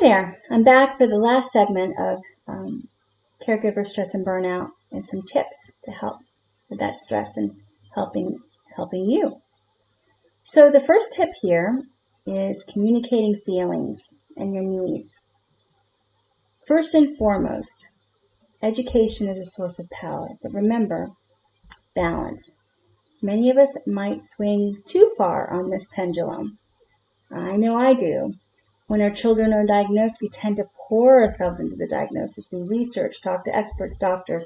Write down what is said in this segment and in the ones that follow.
Hi there, I'm back for the last segment of caregiver stress and burnout and some tips to help with that stress and helping you. So the first tip here is communicating feelings and your needs. First and foremost, education is a source of power, but remember, balance. Many of us might swing too far on this pendulum. I know I do. When our children are diagnosed, we tend to pour ourselves into the diagnosis. We research, talk to experts, doctors,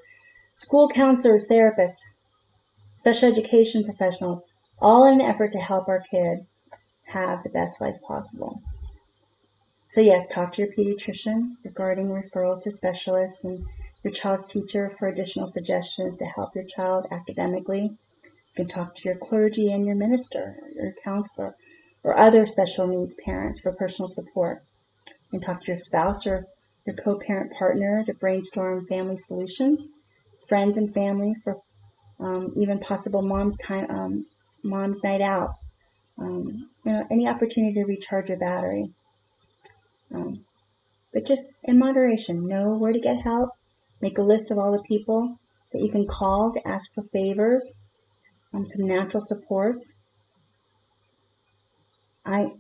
school counselors, therapists, special education professionals, all in an effort to help our kid have the best life possible. So yes, talk to your pediatrician regarding referrals to specialists and your child's teacher for additional suggestions to help your child academically. You can talk to your clergy and your minister, or your counselor, or other special needs parents for personal support. And talk to your spouse or your co-parent partner to brainstorm family solutions, friends and family for even possible mom's night out. Any opportunity to recharge your battery. But just in moderation, know where to get help. Make a list of all the people that you can call to ask for favors, some natural supports. I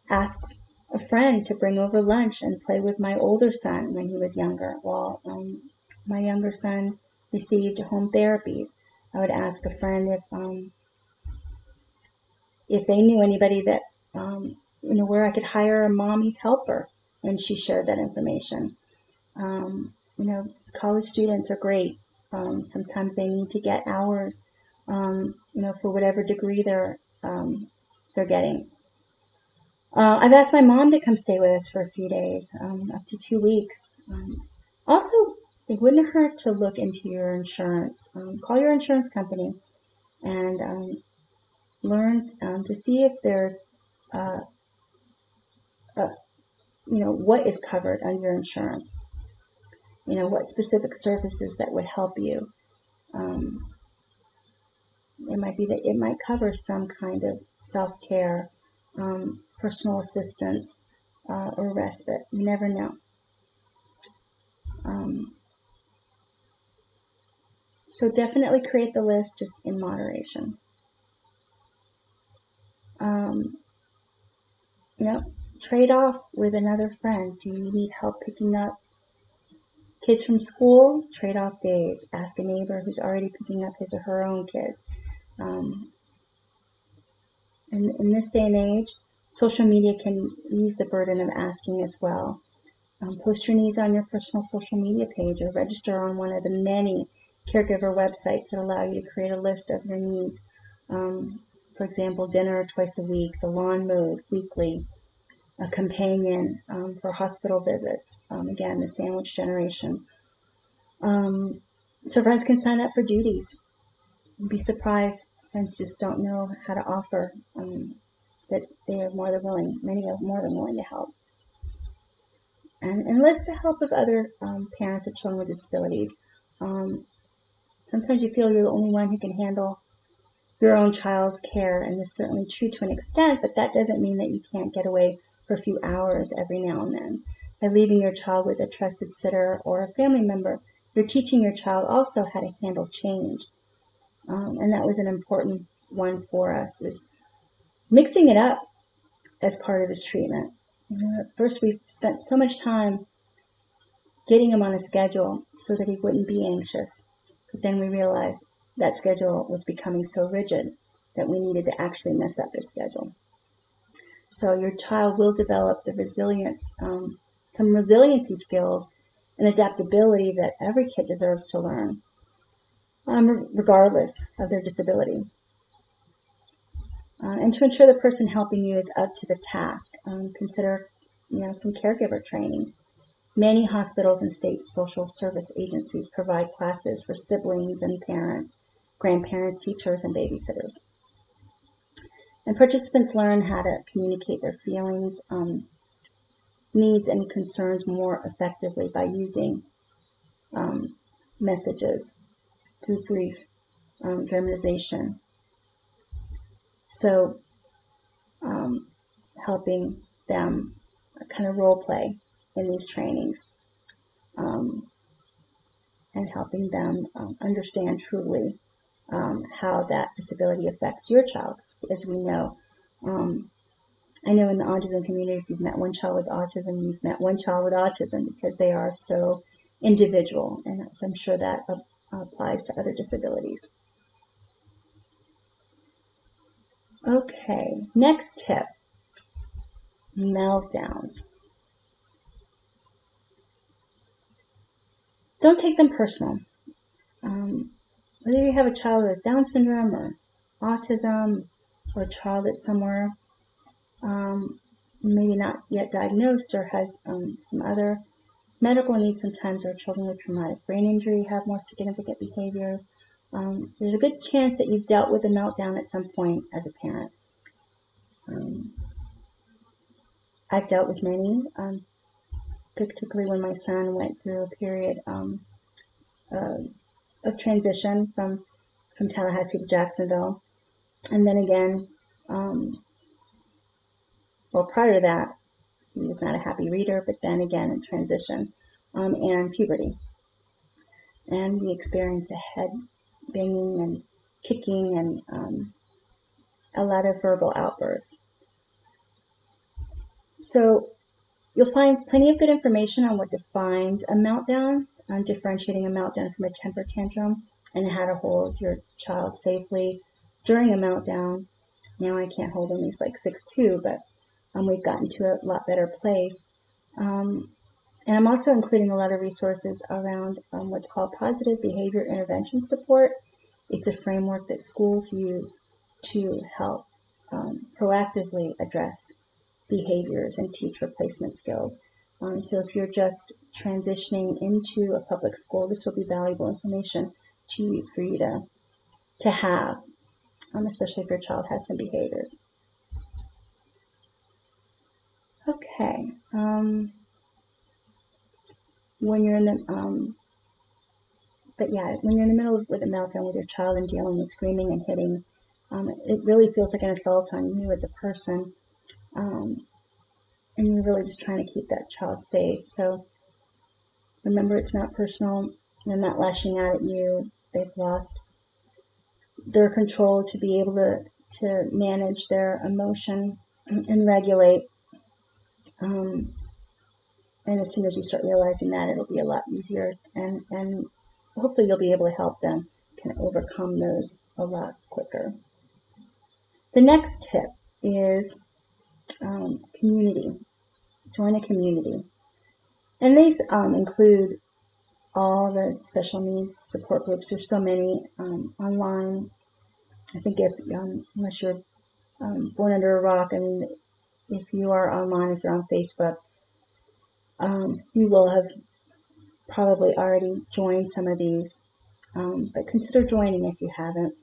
asked a friend to bring over lunch and play with my older son when he was younger, while my younger son received home therapies. I would ask a friend if they knew anybody that where I could hire a mommy's helper, and she shared that information. College students are great. Sometimes they need to get hours, for whatever degree they're getting. I've asked my mom to come stay with us for a few days, up to 2 weeks. Also, it wouldn't hurt to look into your insurance. Call your insurance company and learn to see if there's, what is covered under your insurance. What specific services that would help you. It might be that it might cover some kind of self-care, personal assistance, or respite. You never know. So definitely create the list, just in moderation. Trade off with another friend. Do you need help picking up kids from school? Trade off days. Ask a neighbor who's already picking up his or her own kids. In this day and age, social media can ease the burden of asking as well. Post your needs on your personal social media page or register on one of the many caregiver websites that allow you to create a list of your needs. For example, dinner twice a week, the lawn mowed weekly, a companion for hospital visits, again, the sandwich generation. So friends can sign up for duties. You'd be surprised, friends just don't know how to offer that they are many are more than willing to help. And enlist the help of other parents of children with disabilities. Sometimes you feel you're the only one who can handle your own child's care, and this is certainly true to an extent, but that doesn't mean that you can't get away for a few hours every now and then. By leaving your child with a trusted sitter or a family member, you're teaching your child also how to handle change. And that was an important one for us, is mixing it up as part of his treatment. At first, we spent so much time getting him on a schedule so that he wouldn't be anxious. But then we realized that schedule was becoming so rigid that we needed to actually mess up his schedule. So your child will develop the resilience, some resiliency skills and adaptability that every kid deserves to learn, regardless of their disability. And to ensure the person helping you is up to the task, consider some caregiver training. Many hospitals and state social service agencies provide classes for siblings and parents, grandparents, teachers, and babysitters. And participants learn how to communicate their feelings, needs, and concerns more effectively by using messages through brief dramatization. So helping them kind of role play in these trainings, and helping them understand truly how that disability affects your child. As we know, I know in the autism community, if you've met one child with autism, you've met one child with autism, because they are so individual, and so I'm sure that applies to other disabilities. Okay, next tip, meltdowns. Don't take them personal. Whether you have a child who has Down syndrome or autism, or a child that's somewhere maybe not yet diagnosed or has some other medical needs, sometimes our children with traumatic brain injury have more significant behaviors. There's a good chance that you've dealt with a meltdown at some point as a parent. I've dealt with many, particularly when my son went through a period of transition from Tallahassee to Jacksonville. And then again, well, prior to that, he was not a happy reader, but then again in transition and puberty. And he experienced a head banging and kicking and a lot of verbal outbursts. So you'll find plenty of good information on what defines a meltdown, on differentiating a meltdown from a temper tantrum, and how to hold your child safely during a meltdown. Now I can't hold him, he's like 6'2", but we've gotten to a lot better place. And I'm also including a lot of resources around what's called positive behavior intervention support. It's a framework that schools use to help proactively address behaviors and teach replacement skills. So if you're just transitioning into a public school, this will be valuable information for you to have, especially if your child has some behaviors. Okay. When you're in the when you're in the middle of with a meltdown with your child and dealing with screaming and hitting, it really feels like an assault on you as a person, and you're really just trying to keep that child safe. So remember, it's not personal. They're not lashing out at you. They've lost their control to be able to manage their emotion and regulate. And as soon as you start realizing that, it'll be a lot easier, and hopefully you'll be able to help them kind of overcome those a lot quicker. The next tip is community. Join a community. And these include all the special needs support groups. There's so many online. I think unless you're born under a rock, and if you are online, if you're on Facebook, you will have probably already joined some of these, but consider joining if you haven't.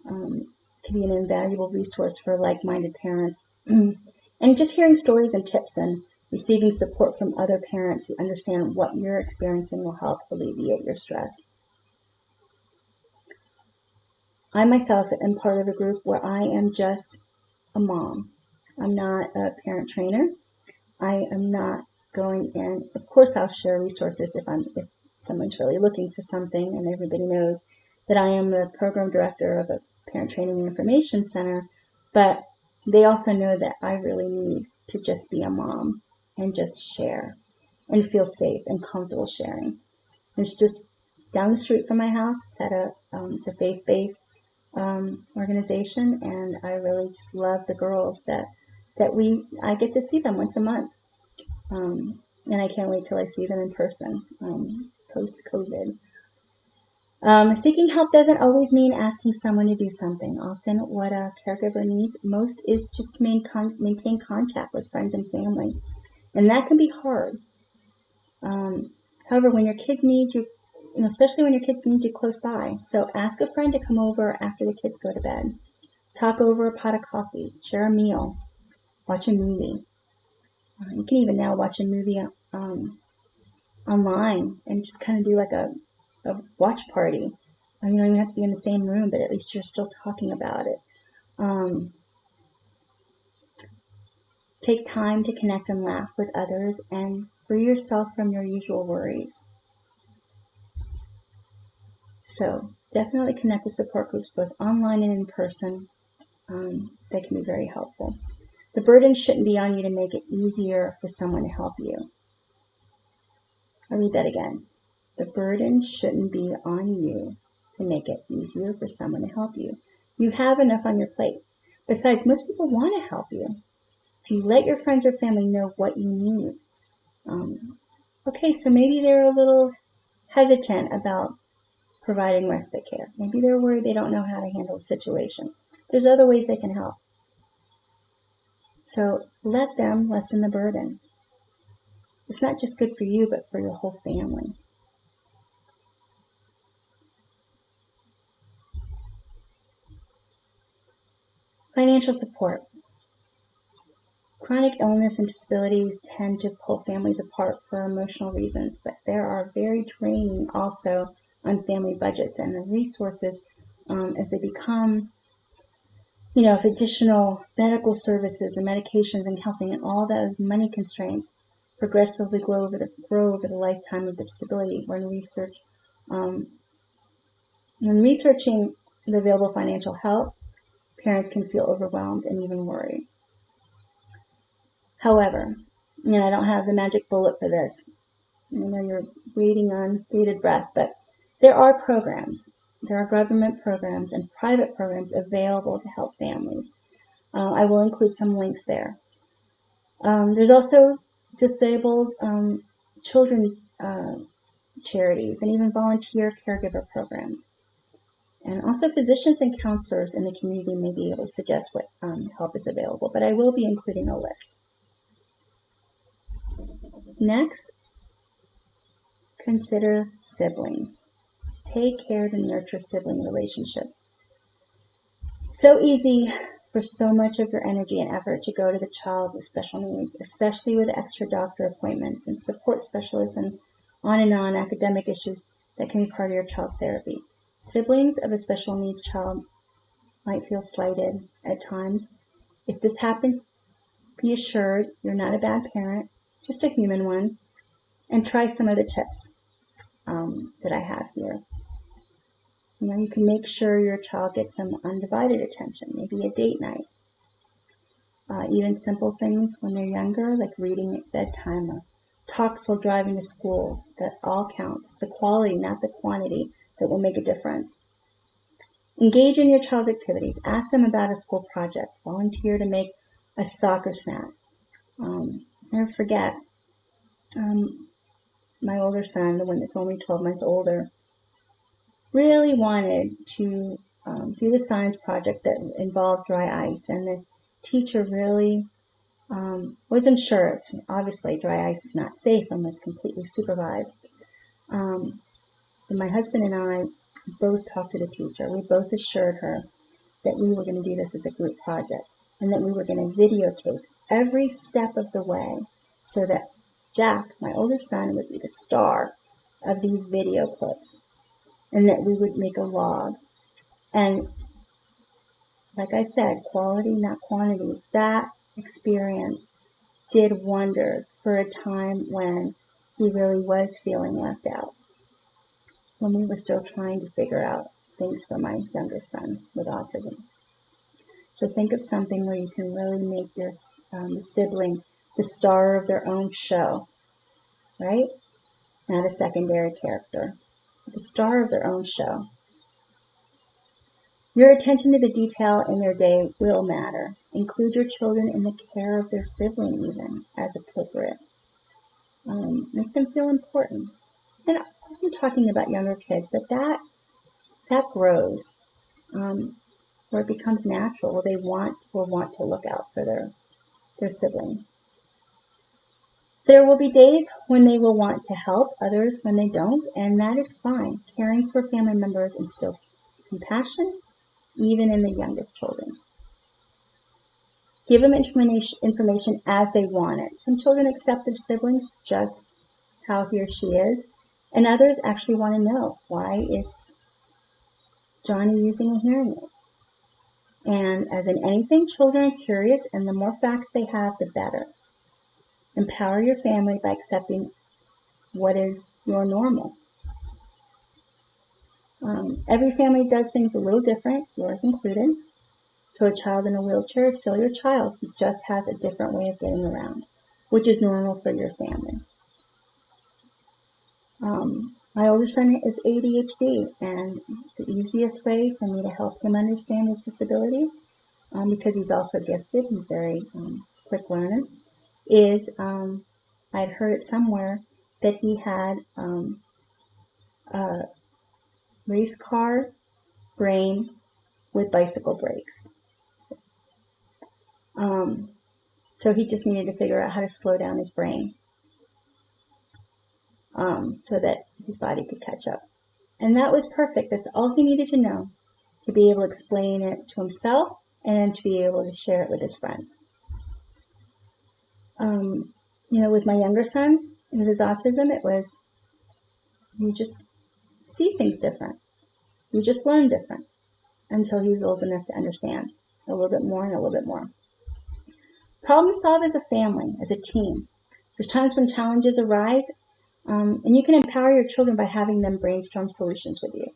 It can be an invaluable resource for like-minded parents. And just hearing stories and tips and receiving support from other parents who understand what you're experiencing will help alleviate your stress. I myself am part of a group where I am just a mom. I'm not a parent trainer. I am not going in. Of course, I'll share resources if someone's really looking for something, and everybody knows that I am the program director of a parent training and information center, but they also know that I really need to just be a mom and just share and feel safe and comfortable sharing. It's just down the street from my house. It's a faith-based organization, and I really just love the girls that I get to see them once a month. And I can't wait till I see them in person post-COVID. Seeking help doesn't always mean asking someone to do something. Often what a caregiver needs most is just to maintain contact with friends and family. And that can be hard. However, when your kids need you, especially when your kids need you close by, so ask a friend to come over after the kids go to bed. Talk over a pot of coffee, share a meal, watch a movie. You can even now watch a movie online and just kind of do like a watch party. You don't even have to be in the same room, but at least you're still talking about it. Take time to connect and laugh with others, and Free yourself from your usual worries. So definitely connect with support groups, both online and in person. They can be very helpful. The burden shouldn't be on you to make it easier for someone to help you. I'll read that again. The burden shouldn't be on you to make it easier for someone to help you. You have enough on your plate. Besides, most people want to help you. If you let your friends or family know what you need. Okay, so maybe they're a little hesitant about providing respite care. Maybe they're worried they don't know how to handle the situation. There's other ways they can help. So let them lessen the burden. It's not just good for you, but for your whole family. Financial support. Chronic illness and disabilities tend to pull families apart for emotional reasons, but there are very draining also on family budgets and the resources as they become, if additional medical services and medications and counseling and all those money constraints progressively grow over the lifetime of the disability. When researching the available financial help, parents can feel overwhelmed and even worried. However, I don't have the magic bullet for this. I know you're waiting on bated breath, but there are programs. There are government programs and private programs available to help families. I will include some links there. There's also disabled children charities and even volunteer caregiver programs. And also physicians and counselors in the community may be able to suggest what help is available, but I will be including a list. Next, consider siblings. Take care to nurture sibling relationships. So easy for so much of your energy and effort to go to the child with special needs, especially with extra doctor appointments and support specialists and on academic issues that can be part of your child's therapy. Siblings of a special needs child might feel slighted at times. If this happens, be assured you're not a bad parent, just a human one, and try some of the tips that I have here. You can make sure your child gets some undivided attention, maybe a date night. Even simple things when they're younger, like reading at bedtime or talks while driving to school, that all counts. The quality, not the quantity, that will make a difference. Engage in your child's activities. Ask them about a school project. Volunteer to make a soccer snack. Never forget, my older son, the one that's only 12 months older, really wanted to do the science project that involved dry ice, and the teacher really wasn't sure. Obviously, dry ice is not safe unless completely supervised. But my husband and I both talked to the teacher. We both assured her that we were going to do this as a group project and that we were going to videotape every step of the way so that Jack, my older son, would be the star of these video clips and that we would make a log. And like I said, quality, not quantity. That experience did wonders for a time when he really was feeling left out, when we were still trying to figure out things for my younger son with autism. So think of something where you can really make your sibling the star of their own show, right? Not a secondary character, but the star of their own show. Your attention to the detail in their day will matter. Include your children in the care of their sibling even, as appropriate. Make them feel important. And I wasn't talking about younger kids, but that grows, where it becomes natural, where they will want to look out for their sibling. There will be days when they will want to help, others when they don't, and that is fine. Caring for family members instills compassion, even in the youngest children. Give them information as they want it. Some children accept their siblings just how he or she is, and others actually want to know, why is Johnny using a hearing aid? And as in anything, children are curious, and the more facts they have, the better. The Empower your family by accepting what is your normal. Every family does things a little different, yours included. So a child in a wheelchair is still your child. He just has a different way of getting around, which is normal for your family. My older son is ADHD, and the easiest way for me to help him understand his disability, because he's also gifted and very quick learner, is I'd heard it somewhere that he had a race car brain with bicycle brakes. So he just needed to figure out how to slow down his brain so that his body could catch up. And that was perfect. That's all he needed to know to be able to explain it to himself and to be able to share it with his friends. With my younger son, with his autism, it was, you just see things different. You just learn different until he was old enough to understand a little bit more and a little bit more. Problem solve as a family, as a team. There's times when challenges arise, and you can empower your children by having them brainstorm solutions with you.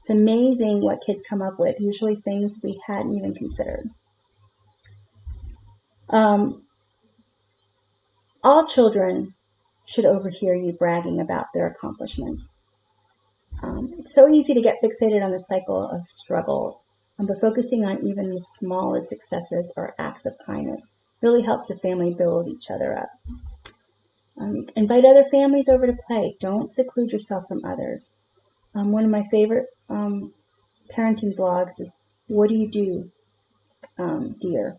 It's amazing what kids come up with, usually things we hadn't even considered. All children should overhear you bragging about their accomplishments. It's so easy to get fixated on the cycle of struggle, but focusing on even the smallest successes or acts of kindness really helps the family build each other up. Invite other families over to play. Don't seclude yourself from others. One of my favorite parenting blogs is What Do You Do, Dear?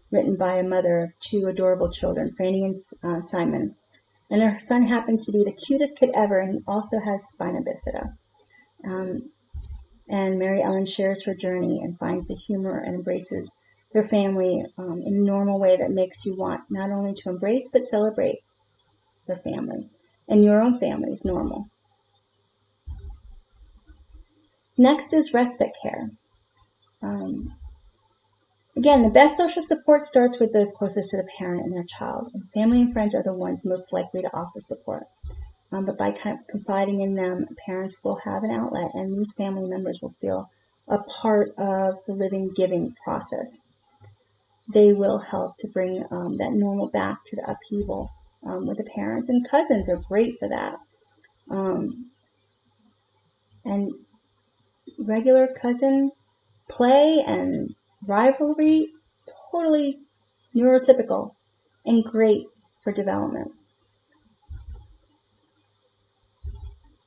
Written by a mother of two adorable children, Franny and Simon. And her son happens to be the cutest kid ever, and he also has spina bifida. And Mary Ellen shares her journey and finds the humor and embraces their family in a normal way that makes you want not only to embrace but celebrate their family. And your own family is normal. Next is respite care. Again, the best social support starts with those closest to the parent and their child. And family and friends are the ones most likely to offer support. But by confiding in them, parents will have an outlet, and these family members will feel a part of the living, giving process. They will help to bring that normal back to the upheaval with the parents, and cousins are great for that. And regular cousin play and rivalry, totally neurotypical and great for development.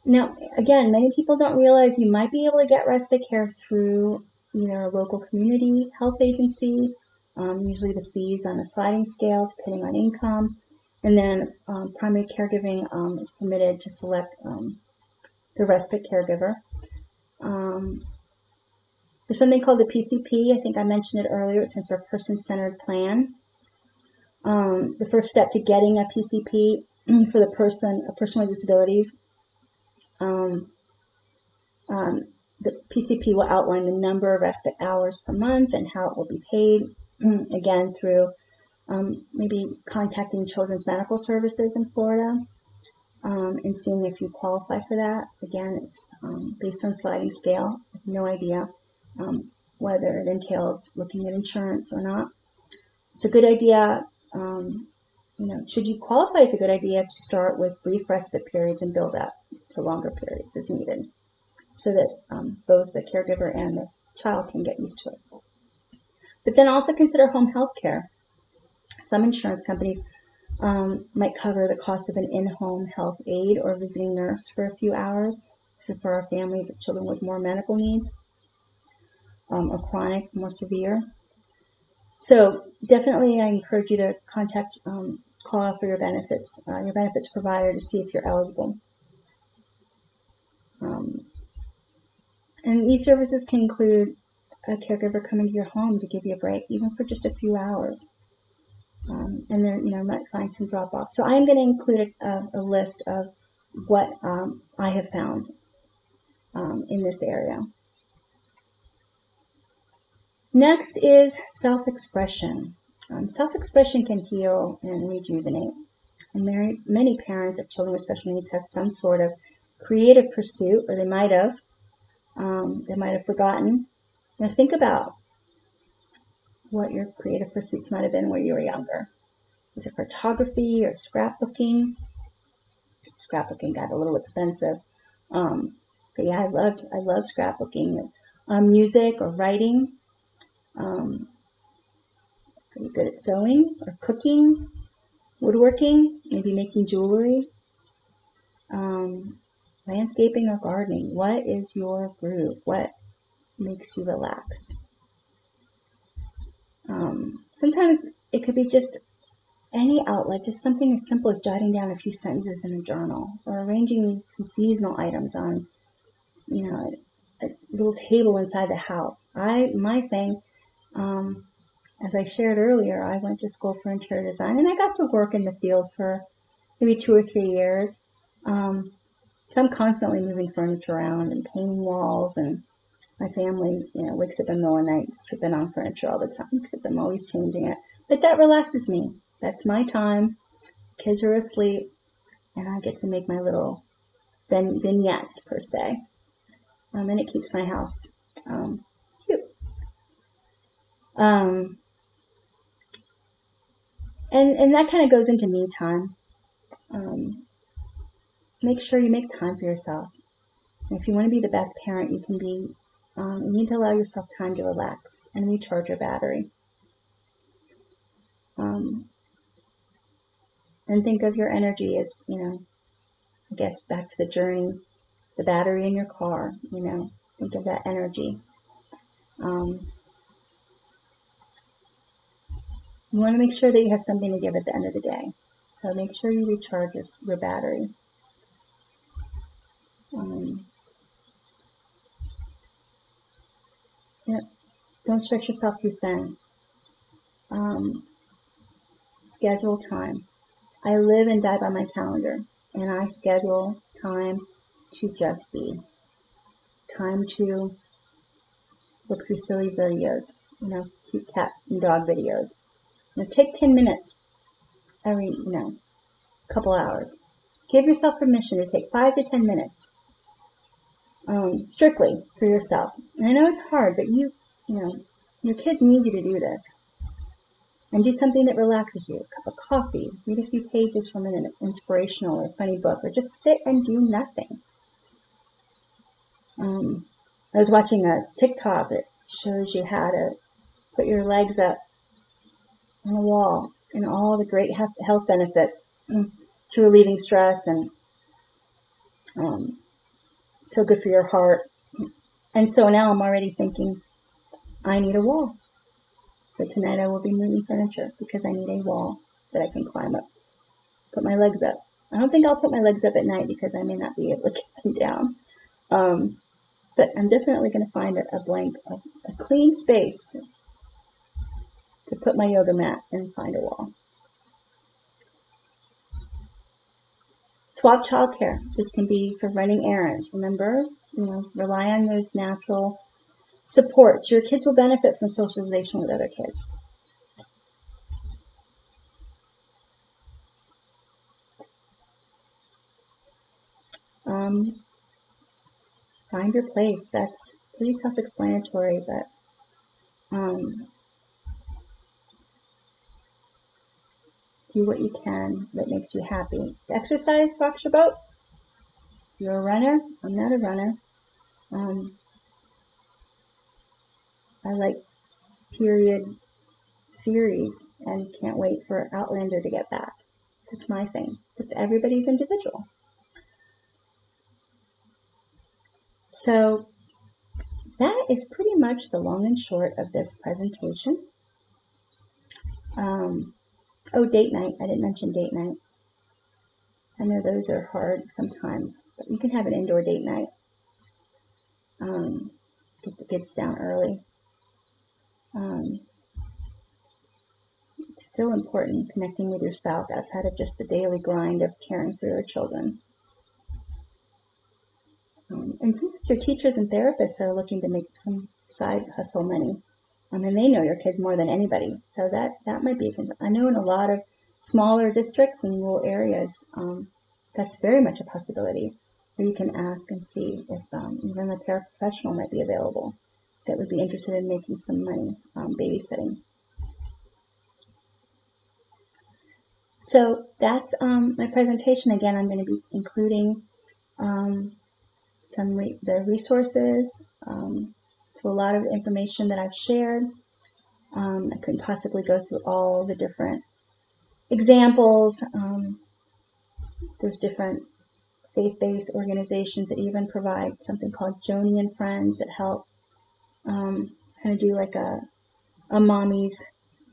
Now, again, many people don't realize you might be able to get respite care through either a local community health agency, usually the fees on a sliding scale depending on income, and then primary caregiving is permitted to select the respite caregiver. There's something called the PCP. I think I mentioned it earlier. It stands for Person-Centered Plan. The first step to getting a PCP for a person with disabilities, the PCP will outline the number of respite hours per month and how it will be paid, again, through maybe contacting Children's Medical Services in Florida and seeing if you qualify for that. Again, it's based on sliding scale. I have no idea whether it entails looking at insurance or not. It's a good idea, should you qualify, it's a good idea to start with brief respite periods and build up to longer periods as needed, so that both the caregiver and the child can get used to it. But then also consider home health care. Some insurance companies might cover the cost of an in-home health aide or visiting nurse for a few hours. So for our families of children with more medical needs, or chronic, more severe. So definitely I encourage you to call out for your benefits provider to see if you're eligible. And these services can include a caregiver coming to your home to give you a break, even for just a few hours. And then, might find some drop off. So I'm going to include a list of what I have found in this area. Next is self-expression. Self-expression can heal and rejuvenate. And many parents of children with special needs have some sort of creative pursuit, or they might have forgotten. Now think about what your creative pursuits might have been when you were younger. Was it photography or scrapbooking? Scrapbooking got a little expensive. But yeah, I loved scrapbooking. Music or writing. Are you good at sewing or cooking, woodworking, maybe making jewelry, landscaping or gardening? What is your groove? What makes you relax? Sometimes it could be just any outlet, just something as simple as jotting down a few sentences in a journal, or arranging some seasonal items on, a little table inside the house. My thing, as I shared earlier, I went to school for interior design, and I got to work in the field for maybe 2 or 3 years. So I'm constantly moving furniture around and painting walls, and my family, wakes up in the middle of the night tripping on furniture all the time because I'm always changing it. But that relaxes me. That's my time. Kids are asleep, and I get to make my little vignettes, per se. And it keeps my house cute. And that kind of goes into me time. Make sure you make time for yourself. And if you want to be the best parent you can be, you need to allow yourself time to relax and recharge your battery. And think of your energy as, I guess back to the journey, the battery in your car, think of that energy. You want to make sure that you have something to give at the end of the day. So make sure you recharge your battery. Don't stretch yourself too thin. Schedule time. I live and die by my calendar, and I schedule time to just be. Time to look through silly videos, cute cat and dog videos. Take 10 minutes every, couple hours. Give yourself permission to take 5 to 10 minutes, strictly for yourself. And I know it's hard, but your kids need you to do this. And do something that relaxes you. A cup of coffee, read a few pages from an inspirational or funny book, or just sit and do nothing. I was watching a TikTok that shows you how to put your legs up on a wall and all the great health benefits to relieving stress, and so good for your heart. And so now I'm already thinking, I need a wall. So tonight I will be moving furniture because I need a wall that I can climb up, put my legs up. I don't think I'll put my legs up at night because I may not be able to get them down. But I'm definitely going to find a clean space to put my yoga mat and find a wall. Swap childcare. This can be for running errands. Remember, rely on those natural supports. Your kids will benefit from socialization with other kids. Find your place. That's pretty self-explanatory, but do what you can that makes you happy. Exercise rocks your boat. You're a runner. I'm not a runner. I like period series and can't wait for Outlander to get back. That's my thing. But everybody's individual. So that is pretty much the long and short of this presentation. Date night. I didn't mention date night. I know those are hard sometimes, but you can have an indoor date night. Get the kids down early. It's still important connecting with your spouse outside of just the daily grind of caring for your children. And sometimes your teachers and therapists are looking to make some side hustle money. and they know your kids more than anybody. So that might be a concern. I know in a lot of smaller districts and rural areas, that's very much a possibility, where you can ask and see if even the paraprofessional might be available that would be interested in making some money babysitting. So that's my presentation. Again, I'm going to be including the resources to a lot of the information that I've shared. I couldn't possibly go through all the different examples. There's different faith-based organizations that even provide something called Joni and Friends that help kind of do like a mommy's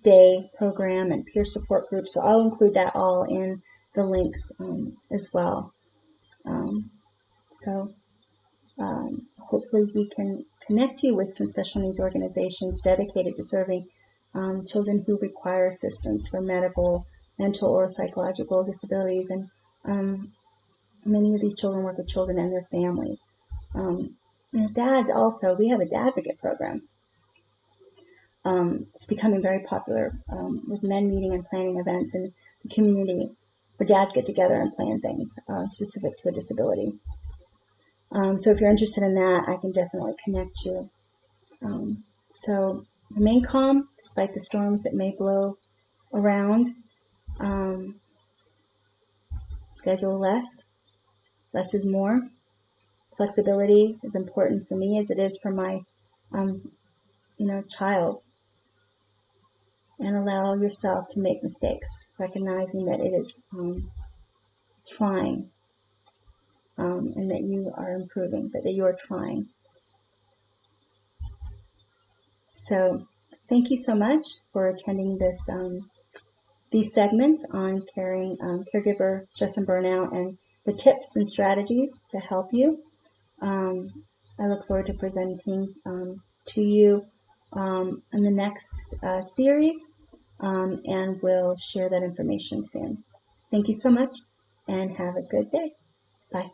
day program and peer support groups. So I'll include that all in the links as well. Hopefully we can connect you with some special needs organizations dedicated to serving children who require assistance for medical, mental, or psychological disabilities. And many of these children work with children and their families. Dads also, we have a Dadvocate program. It's becoming very popular with men meeting and planning events in the community where dads get together and plan things specific to a disability. So if you're interested in that, I can definitely connect you. So remain calm despite the storms that may blow around. Schedule less. Less is more. Flexibility is important for me as it is for my child. And allow yourself to make mistakes, recognizing that it is trying and that you are improving, but that you are trying. So thank you so much for attending these segments on caregiver stress and burnout and the tips and strategies to help you. I look forward to presenting to you in the next series, and we'll share that information soon. Thank you so much, and have a good day. Bye.